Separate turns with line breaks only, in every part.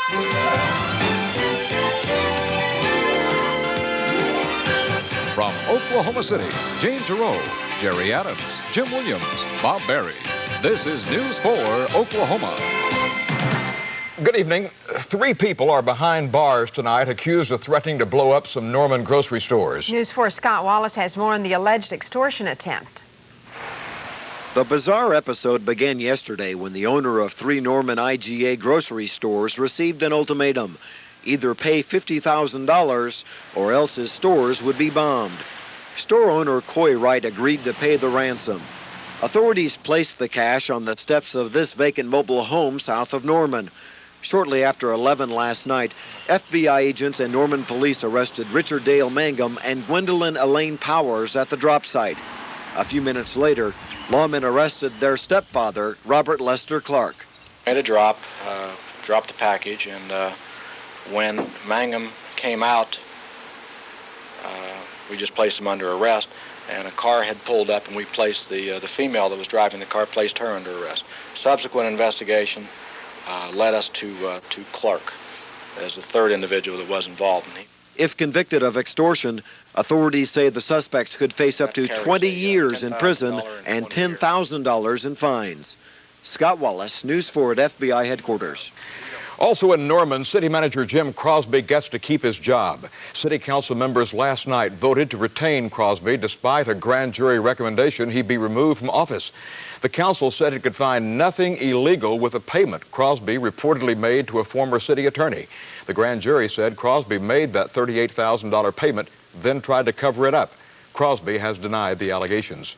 From Oklahoma City, Gene Giroux, Jerry Adams, Jim Williams, Bob Berry. This is News 4 Oklahoma. Good evening. 3 people are behind bars tonight accused of threatening to blow up some Norman grocery stores.
News 4 Scott Wallace has more on the alleged extortion attempt.
The bizarre episode began yesterday when the owner of 3 Norman IGA grocery stores received an ultimatum. Either pay $50,000 or else his stores would be bombed. Store owner Coy Wright agreed to pay the ransom. Authorities placed the cash on the steps of this vacant mobile home south of Norman. Shortly after 11 last night, FBI agents and Norman police arrested Richard Dale Mangum and Gwendolyn Elaine Powers at the drop site. A few minutes later, lawmen arrested their stepfather, Robert Lester Clark.
Made a drop, dropped the package, and when Mangum came out, we just placed him under arrest, and a car had pulled up, and we placed the female that was driving the car, placed her under arrest. Subsequent investigation led us to Clark as the third individual that was involved.
If convicted of extortion, authorities say the suspects could face up to 20 years in prison and $10,000 in fines. Scott Wallace, News 4 at FBI headquarters.
Also in Norman, City Manager Jim Crosby gets to keep his job. City Council members last night voted to retain Crosby despite a grand jury recommendation he be removed from office. The council said it could find nothing illegal with a payment Crosby reportedly made to a former city attorney. The grand jury said Crosby made that $38,000 payment, then tried to cover it up. Crosby has denied the allegations.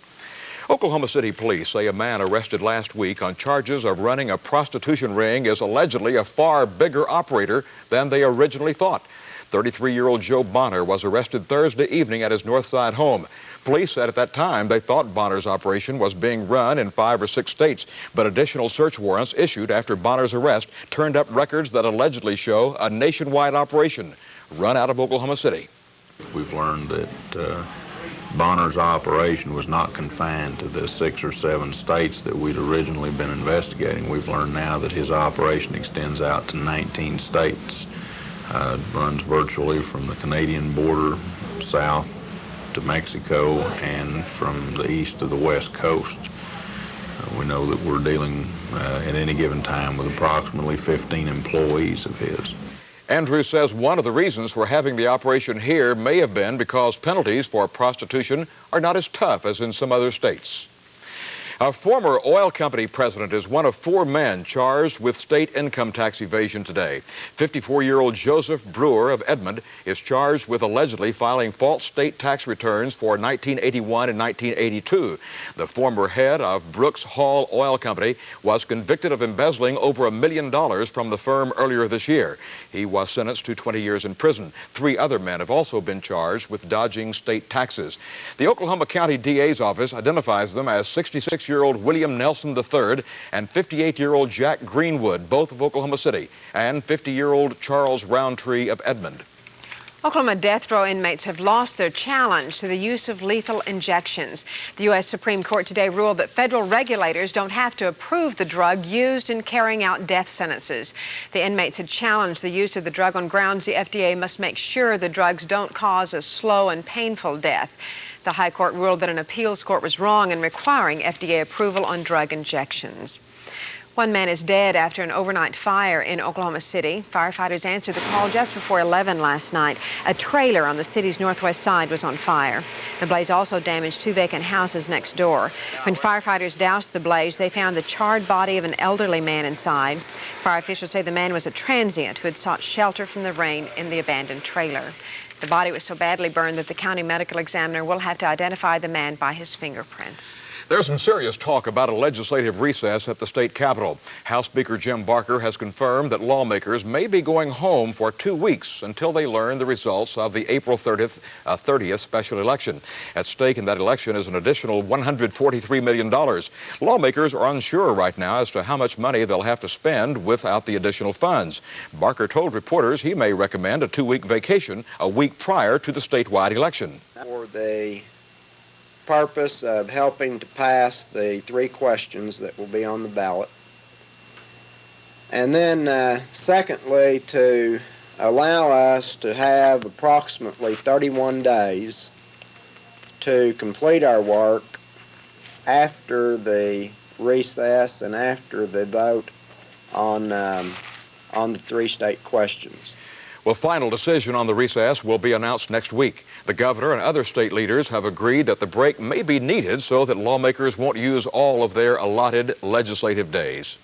Oklahoma City police say a man arrested last week on charges of running a prostitution ring is allegedly a far bigger operator than they originally thought. 33-year-old Joe Bonner was arrested Thursday evening at his Northside home. Police said at that time they thought Bonner's operation was being run in 5 or 6 states, but additional search warrants issued after Bonner's arrest turned up records that allegedly show a nationwide operation run out of Oklahoma City.
We've learned that Bonner's operation was not confined to the 6 or 7 states that we'd originally been investigating. We've learned now that his operation extends out to 19 states. Runs virtually from the Canadian border south to Mexico and from the east to the west coast. We know that we're dealing at any given time with approximately 15 employees of his.
Andrews says one of the reasons for having the operation here may have been because penalties for prostitution are not as tough as in some other states. A former oil company president is one of 4 men charged with state income tax evasion today. 54-year-old Joseph Brewer of Edmond is charged with allegedly filing false state tax returns for 1981 and 1982. The former head of Brooks Hall Oil Company was convicted of embezzling over $1 million from the firm earlier this year. He was sentenced to 20 years in prison. 3 other men have also been charged with dodging state taxes. The Oklahoma County DA's office identifies them as 66-year-old William Nelson III and 58-year-old Jack Greenwood, both of Oklahoma City, and 50-year-old Charles Roundtree of Edmond.
Oklahoma death row inmates have lost their challenge to the use of lethal injections. The U.S. Supreme Court today ruled that federal regulators don't have to approve the drug used in carrying out death sentences. The inmates had challenged the use of the drug on grounds the FDA must make sure the drugs don't cause a slow and painful death. The High Court ruled that an appeals court was wrong in requiring FDA approval on drug injections. One man is dead after an overnight fire in Oklahoma City. Firefighters answered the call just before 11 last night. A trailer on the city's northwest side was on fire. The blaze also damaged 2 vacant houses next door. When firefighters doused the blaze, they found the charred body of an elderly man inside. Fire officials say the man was a transient who had sought shelter from the rain in the abandoned trailer. The body was so badly burned that the county medical examiner will have to identify the man by his fingerprints.
There's some serious talk about a legislative recess at the state capitol. House Speaker Jim Barker has confirmed that lawmakers may be going home for 2 weeks until they learn the results of the April 30th special election. At stake in that election is an additional $143 million. Lawmakers are unsure right now as to how much money they'll have to spend without the additional funds. Barker told reporters he may recommend a 2-week vacation a week prior to the statewide election.
For the purpose of helping to pass the 3 questions that will be on the ballot, And then secondly, to allow us to have approximately 31 days to complete our work after the recess and after the vote on the three state questions.
Well, final decision on the recess will be announced next week. The governor and other state leaders have agreed that the break may be needed so that lawmakers won't use all of their allotted legislative days.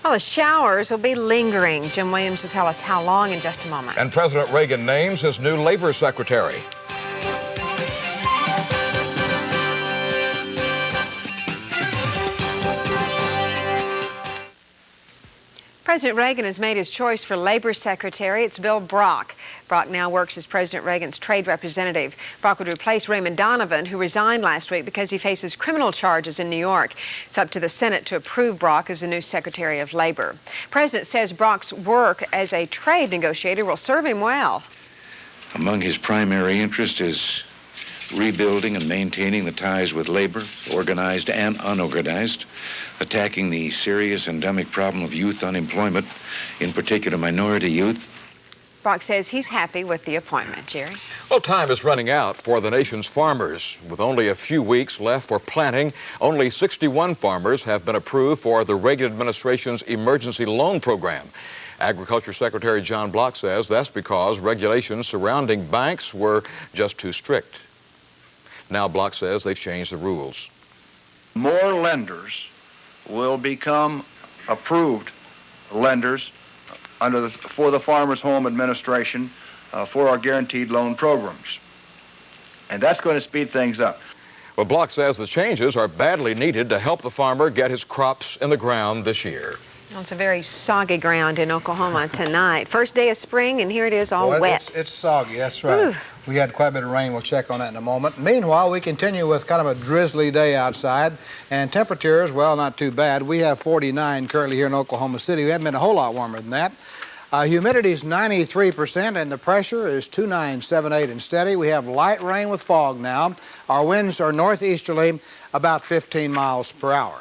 Well, the showers will be lingering. Jim Williams will tell us how long in just a moment.
And President Reagan names his new labor secretary.
President Reagan has made his choice for Labor Secretary. It's Bill Brock. Brock now works as President Reagan's trade representative. Brock would replace Raymond Donovan, who resigned last week because he faces criminal charges in New York. It's up to the Senate to approve Brock as the new Secretary of Labor. The President says Brock's work as a trade negotiator will serve him well.
Among his primary interests is rebuilding and maintaining the ties with labor, organized and unorganized, attacking the serious endemic problem of youth unemployment, in particular minority youth.
Brock says he's happy with the appointment. Jerry?
Well, time is running out for the nation's farmers. With only a few weeks left for planting, only 61 farmers have been approved for the Reagan administration's emergency loan program. Agriculture Secretary John Block says that's because regulations surrounding banks were just too strict. Now Block says they've changed the rules.
More lenders will become approved lenders for the Farmers Home Administration for our guaranteed loan programs. And that's going to speed things up.
Well, Block says the changes are badly needed to help the farmer get his crops in the ground this year.
Well, it's a very soggy ground in Oklahoma tonight. First day of spring, and here it is all wet.
It's soggy, that's right. Ooh. We had quite a bit of rain. We'll check on that in a moment. Meanwhile, we continue with kind of a drizzly day outside, and temperatures, well, not too bad. We have 49 currently here in Oklahoma City. We haven't been a whole lot warmer than that. Humidity is 93%, and the pressure is 2978 and steady. We have light rain with fog now. Our winds are northeasterly, about 15 miles per hour.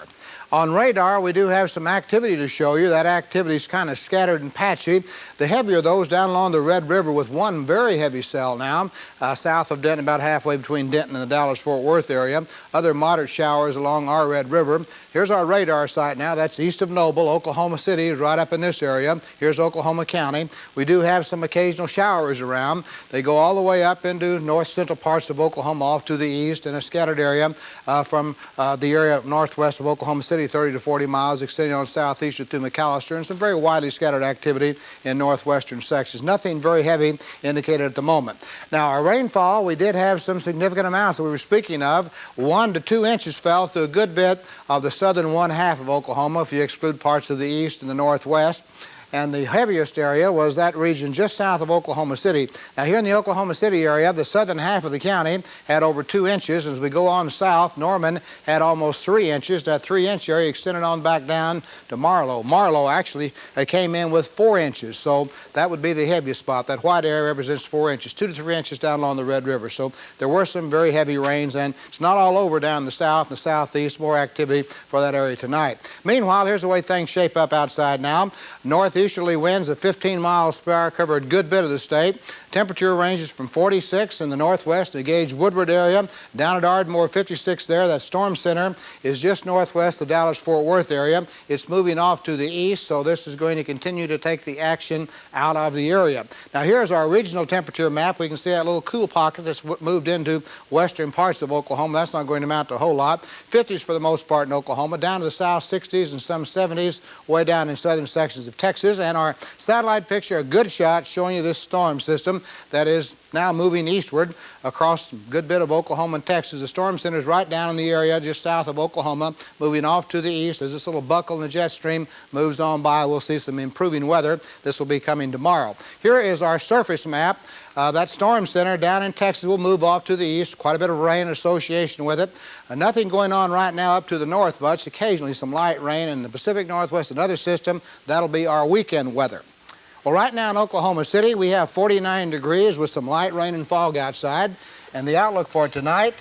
On radar, we do have some activity to show you. That activity is kind of scattered and patchy. The heavier those down along the Red River with one very heavy cell now, south of Denton, about halfway between Denton and the Dallas-Fort Worth area. Other moderate showers along our Red River. Here's our radar site now. That's east of Noble. Oklahoma City is right up in this area. Here's Oklahoma County. We do have some occasional showers around. They go all the way up into north-central parts of Oklahoma off to the east, in a scattered area from the area northwest of Oklahoma City, 30 to 40 miles, extending on southeastern through McAllister, and some very widely scattered activity in northwestern sections. Nothing very heavy indicated at the moment. Now, our rainfall, we did have some significant amounts that we were speaking of. 1 to 2 inches fell through a good bit of the southern one half of Oklahoma, if you exclude parts of the east and the northwest. And the heaviest area was that region just south of Oklahoma City. Now, here in the Oklahoma City area, the southern half of the county had over 2 inches. As we go on south, Norman had almost 3 inches. That 3-inch area extended on back down to Marlow. Marlow actually came in with 4 inches, so that would be the heaviest spot. That white area represents 4 inches, 2 to 3 inches down along the Red River. So there were some very heavy rains, and it's not all over down the south and the southeast. More activity for that area tonight. Meanwhile, here's the way things shape up outside now. Northeasterly winds at 15 miles per hour cover a good bit of the state. Temperature ranges from 46 in the northwest, the Gage Woodward area, down at Ardmore, 56 there. That storm center is just northwest of the Dallas-Fort Worth area. It's moving off to the east, so this is going to continue to take the action out of the area. Now, here's our regional temperature map. We can see that little cool pocket that's moved into western parts of Oklahoma. That's not going to amount to a whole lot. 50s for the most part in Oklahoma, down to the south, 60s and some 70s, way down in southern sections of Texas. And our satellite picture, a good shot showing you this storm system that is now moving eastward across a good bit of Oklahoma and Texas. The storm center is right down in the area just south of Oklahoma, moving off to the east. As this little buckle in the jet stream moves on by, we'll see some improving weather. This will be coming tomorrow. Here is our surface map. That storm center down in Texas will move off to the east. Quite a bit of rain in association with it. Nothing going on right now up to the north much. Occasionally some light rain in the Pacific Northwest. Another system. That'll be our weekend weather. Well, right now in Oklahoma City, we have 49 degrees with some light rain and fog outside. And the outlook for tonight,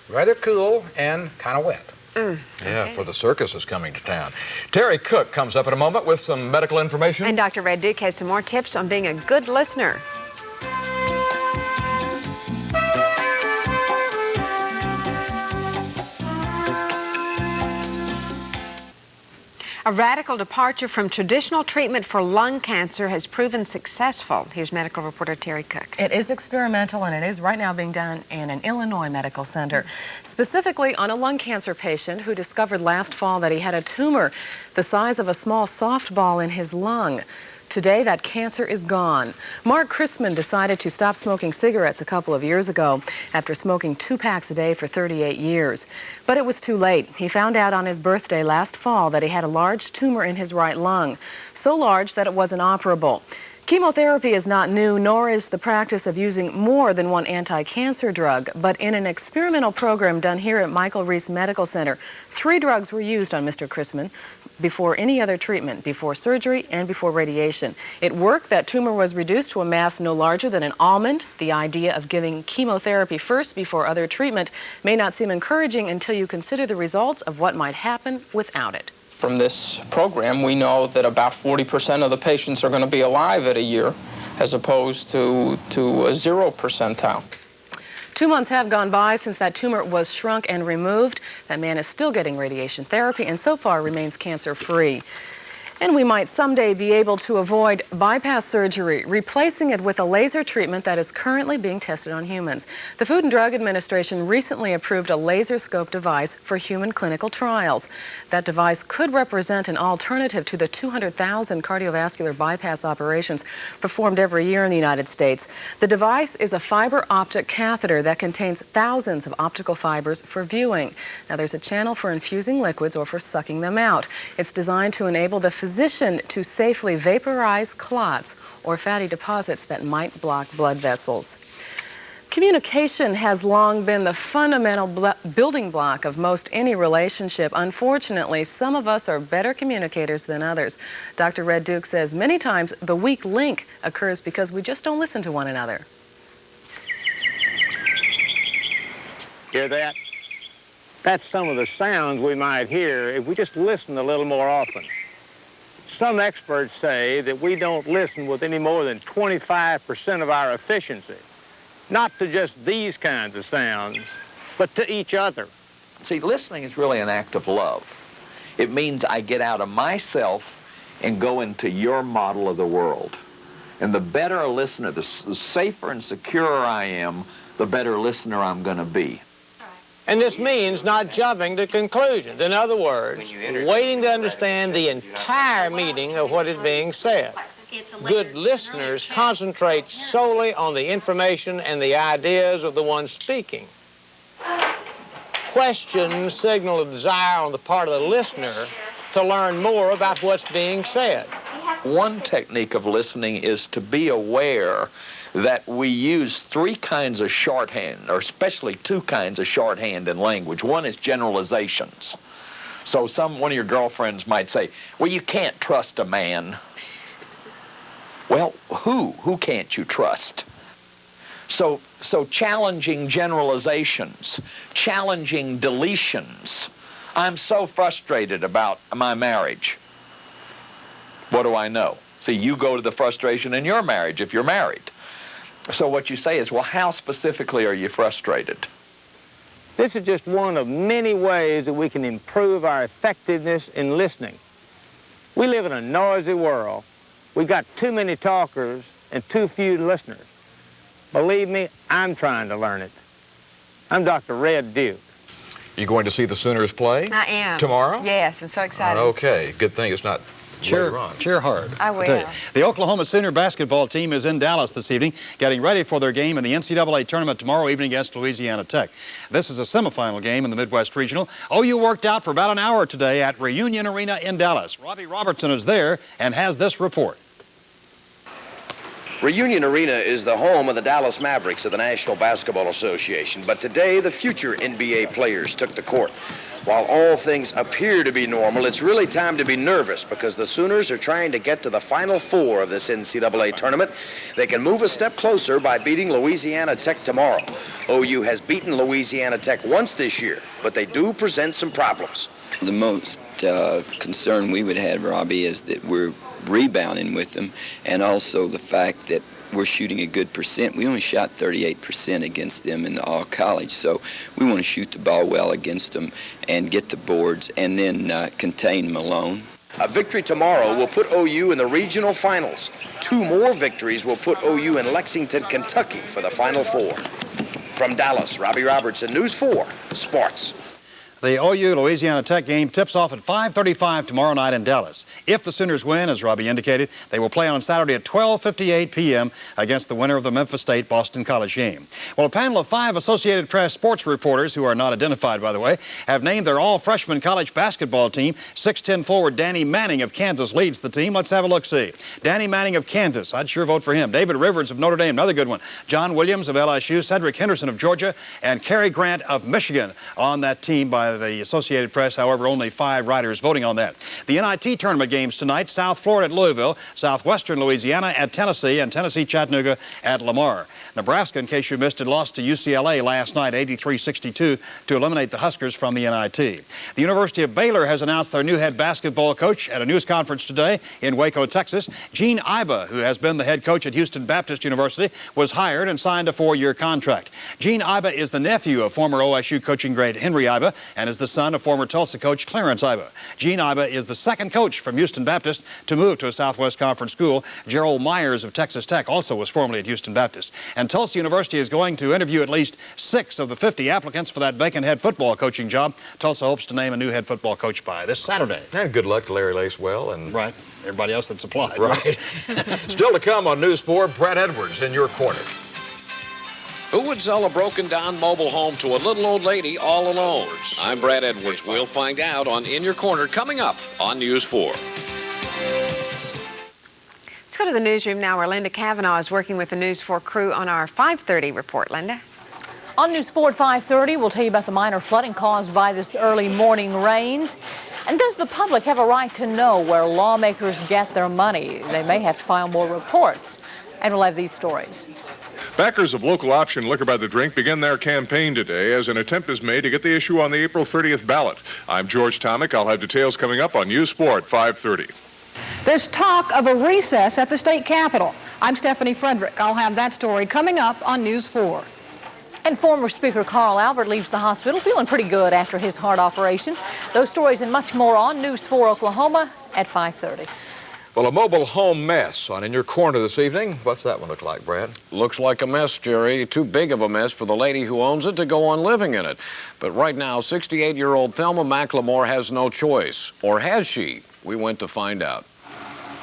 rather cool and kind of wet.
Yeah, for the circus is coming to town. Terry Cook comes up in a moment with some medical information.
And Dr. Red Duke has some more tips on being a good listener. A radical departure from traditional treatment for lung cancer has proven successful. Here's medical reporter Terry Cook.
It is experimental, and it is right now being done in an Illinois medical center, specifically on a lung cancer patient who discovered last fall that he had a tumor the size of a small softball in his lung. Today, that cancer is gone. Mark Chrisman decided to stop smoking cigarettes a couple of years ago after smoking 2 packs a day for 38 years. But it was too late. He found out on his birthday last fall that he had a large tumor in his right lung, so large that it was inoperable. Chemotherapy is not new, nor is the practice of using more than one anti-cancer drug. But in an experimental program done here at Michael Reese Medical Center, 3 drugs were used on Mr. Chrisman before any other treatment, before surgery and before radiation. It worked. That tumor was reduced to a mass no larger than an almond. The idea of giving chemotherapy first before other treatment may not seem encouraging until you consider the results of what might happen without it.
From this program, we know that about 40% of the patients are going to be alive at a year, as opposed to a 0 percentile.
2 months have gone by since that tumor was shrunk and removed. That man is still getting radiation therapy and so far remains cancer-free. And we might someday be able to avoid bypass surgery, replacing it with a laser treatment that is currently being tested on humans. The Food and Drug Administration recently approved a laser scope device for human clinical trials. That device could represent an alternative to the 200,000 cardiovascular bypass operations performed every year in the United States. The device is a fiber optic catheter that contains thousands of optical fibers for viewing. Now, there's a channel for infusing liquids or for sucking them out. It's designed to enable the physician to safely vaporize clots or fatty deposits that might block blood vessels. Communication has long been the fundamental building block of most any relationship. Unfortunately, some of us are better communicators than others. Dr. Red Duke says many times the weak link occurs because we just don't listen to one another.
Hear that? That's some of the sounds we might hear if we just listened a little more often. Some experts say that we don't listen with any more than 25% of our efficiency. Not to just these kinds of sounds, but to each other.
See, listening is really an act of love. It means I get out of myself and go into your model of the world. And the better a listener, the safer and securer I am, the better listener I'm going to be.
And this means not jumping to conclusions. In other words, waiting to understand the entire meaning of what is being said. Good listeners concentrate solely on the information and the ideas of the one speaking. Questions signal a desire on the part of the listener to learn more about what's being said.
One technique of listening is to be aware that we use 3 kinds of shorthand, or especially 2 kinds of shorthand in language. One is generalizations. So one of your girlfriends might say, well, you can't trust a man. Well, who can't you trust? So challenging generalizations, challenging deletions. I'm so frustrated about my marriage. What do I know? See, you go to the frustration in your marriage if you're married. So what you say is, well, how specifically are you frustrated?
This is just one of many ways that we can improve our effectiveness in listening. We live in a noisy world. We've got too many talkers and too few listeners. Believe me, I'm trying to learn it. I'm Dr. Red Duke.
You going to see the Sooners play?
I am.
Tomorrow?
Yes, I'm so excited.
Okay, good thing it's not later on.
Cheer hard.
I will.
The Oklahoma Sooner basketball team is in Dallas this evening, getting ready for their game in the NCAA tournament tomorrow evening against Louisiana Tech. This is a semifinal game in the Midwest Regional. OU worked out for about an hour today at Reunion Arena in Dallas. Robbie Robertson is there and has this report.
Reunion Arena is the home of the Dallas Mavericks of the National Basketball Association, but today the future NBA players took the court. While all things appear to be normal, it's really time to be nervous because the Sooners are trying to get to the Final Four of this NCAA tournament. They can move a step closer by beating Louisiana Tech tomorrow. OU has beaten Louisiana Tech once this year, but they do present some problems.
The most concern we would have, Robbie, is that we're rebounding with them, and also the fact that we're shooting a good percent. We only shot 38% against them in the all-college, so we want to shoot the ball well against them and get the boards and then contain them alone.
A victory tomorrow will put OU in the regional finals. 2 more victories will put OU in Lexington, Kentucky for the Final Four. From Dallas, Robbie Robertson, News 4 Sports.
The OU-Louisiana Tech game tips off at 5:35 tomorrow night in Dallas. If the Sooners win, as Robbie indicated, they will play on Saturday at 12:58 p.m. against the winner of the Memphis State-Boston College game. Well, a panel of 5 Associated Press sports reporters, who are not identified, by the way, have named their all-freshman college basketball team. 6'10" forward Danny Manning of Kansas leads the team. Let's have a look-see. Danny Manning of Kansas, I'd sure vote for him. David Rivers of Notre Dame, another good one. John Williams of LSU, Cedric Henderson of Georgia, and Cary Grant of Michigan on that team by the Associated Press. However, only 5 writers voting on that. The NIT tournament games tonight: South Florida at Louisville, Southwestern Louisiana at Tennessee, and Tennessee Chattanooga at Lamar. Nebraska, in case you missed it, lost to UCLA last night 83-62 to eliminate the Huskers from the NIT. The University of Baylor has announced their new head basketball coach at a news conference today in Waco, Texas. Gene Iba, who has been the head coach at Houston Baptist University, was hired and signed a 4-year contract. Gene Iba is the nephew of former OSU coaching great Henry Iba and is the son of former Tulsa coach Clarence Iba. Gene Iba is the second coach from Houston Baptist to move to a Southwest Conference school. Gerald Myers of Texas Tech also was formerly at Houston Baptist. And Tulsa University is going to interview at least 6 of the 50 applicants for that vacant head football coaching job. Tulsa hopes to name a new head football coach by this Saturday.
And good luck to Larry Lacewell and
right, everybody else that's applied.
Right. Still to come on News 4, Brad Edwards in your corner.
Who would sell a broken-down mobile home to a little old lady all alone? I'm Brad Edwards. We'll find out on In Your Corner coming up on News 4.
Let's go to the newsroom now where Linda Cavanaugh is working with the News 4 crew on our 5:30 report. Linda?
On News 4 at 5:30, we'll tell you about the minor flooding caused by this early morning rains. And does the public have a right to know where lawmakers get their money? They may have to file more reports. And we'll have these stories.
Backers of local option liquor by the drink begin their campaign today as an attempt is made to get the issue on the April 30th ballot. I'm George Tomic. I'll have details coming up on News 4 at 5:30.
There's talk of a recess at the state capitol. I'm Stephanie Frederick. I'll have that story coming up on News 4.
And former Speaker Carl Albert leaves the hospital feeling pretty good after his heart operation. Those stories and much more on News 4 Oklahoma at 5:30.
Well, a mobile home mess on In Your Corner this evening. What's that one look like, Brad?
Looks like a mess, Jerry. Too big of a mess for the lady who owns it to go on living in it. But right now, 68-year-old Thelma McLemore has no choice. Or has she? We went to find out.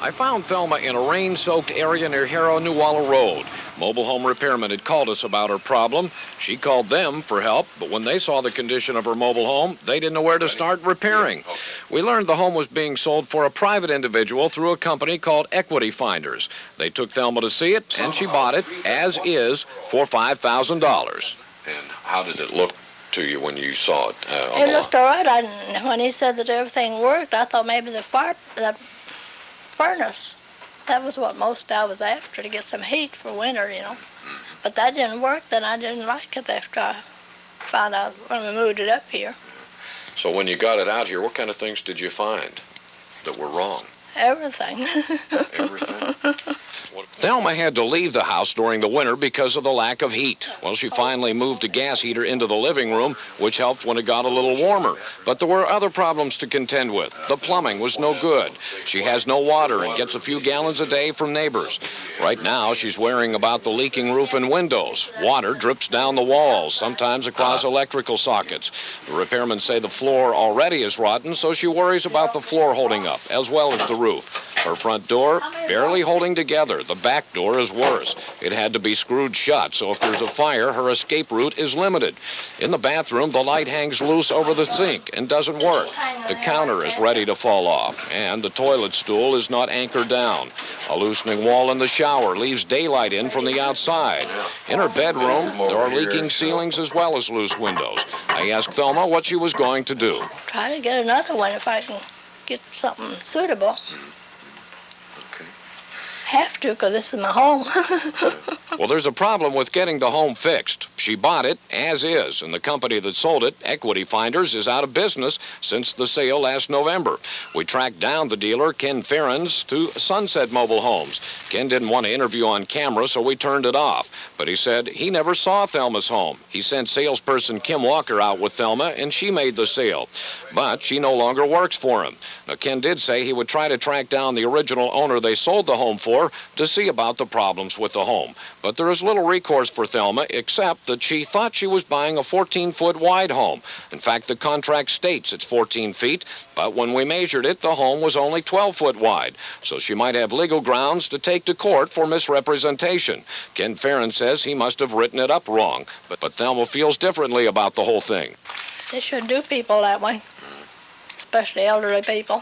I found Thelma in a rain-soaked area near Harrow Newalla Road. Mobile home repairmen had called us about her problem. She called them for help, but when they saw the condition of her mobile home, they didn't know where to start repairing. We learned the home was being sold for a private individual through a company called Equity Finders. They took Thelma to see it, and she bought it, as is, for $5,000.
And how did it look to you when you saw it?
It looked all right. When he said that everything worked, I thought maybe the furnace. That was what most I was after, to get some heat for winter, you know. But that didn't work, then I didn't like it after I found out when we moved it up here.
So when you got it out here, what kind of things did you find that were wrong?
Everything.
Everything?
Thelma had to leave the house during the winter because of the lack of heat. Well, she finally moved a gas heater into the living room, which helped when it got a little warmer. But there were other problems to contend with. The plumbing was no good. She has no water and gets a few gallons a day from neighbors. Right now, she's worrying about the leaking roof and windows. Water drips down the walls, sometimes across electrical sockets. The repairmen say the floor already is rotten, so she worries about the floor holding up, as well as the roof. Her front door, barely holding together. The back door is worse. It had to be screwed shut, so if there's a fire, her escape route is limited. In the bathroom, the light hangs loose over the sink and doesn't work. The counter is ready to fall off, and the toilet stool is not anchored down. A loosening wall in the shower leaves daylight in from the outside. In her bedroom, there are leaking ceilings as well as loose windows. I asked Thelma what she was going to do.
Try to get another one if I can get something suitable. Have to, because this is my home.
Well, there's a problem with getting the home fixed. She bought it as is, and the company that sold it, Equity Finders, is out of business since the sale last November. We tracked down the dealer, Ken Ferens, to Sunset Mobile Homes. Ken didn't want to interview on camera, so we turned it off. But he said he never saw Thelma's home. He sent salesperson Kim Walker out with Thelma, and she made the sale. But she no longer works for him. Now, Ken did say he would try to track down the original owner they sold the home for to see about the problems with the home. But there is little recourse for Thelma, except that she thought she was buying a 14-foot wide home. In fact, the contract states it's 14 feet, but when we measured it, the home was only 12 foot wide. So she might have legal grounds to take to court for misrepresentation. Ken Ferren says he must have written it up wrong, but Thelma feels differently about the whole thing.
They shouldn't do people that way, especially elderly people.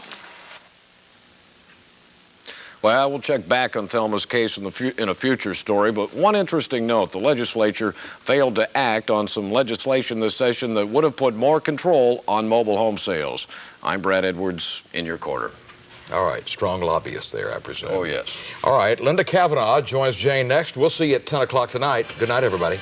Well, we'll check back on Thelma's case in a future story, but one interesting note, the legislature failed to act on some legislation this session that would have put more control on mobile home sales. I'm Brad Edwards, in your corner.
All right, strong lobbyist there, I presume.
Oh, yes.
All right, Linda Kavanaugh joins Jane next. We'll see you at 10 o'clock tonight. Good night, everybody.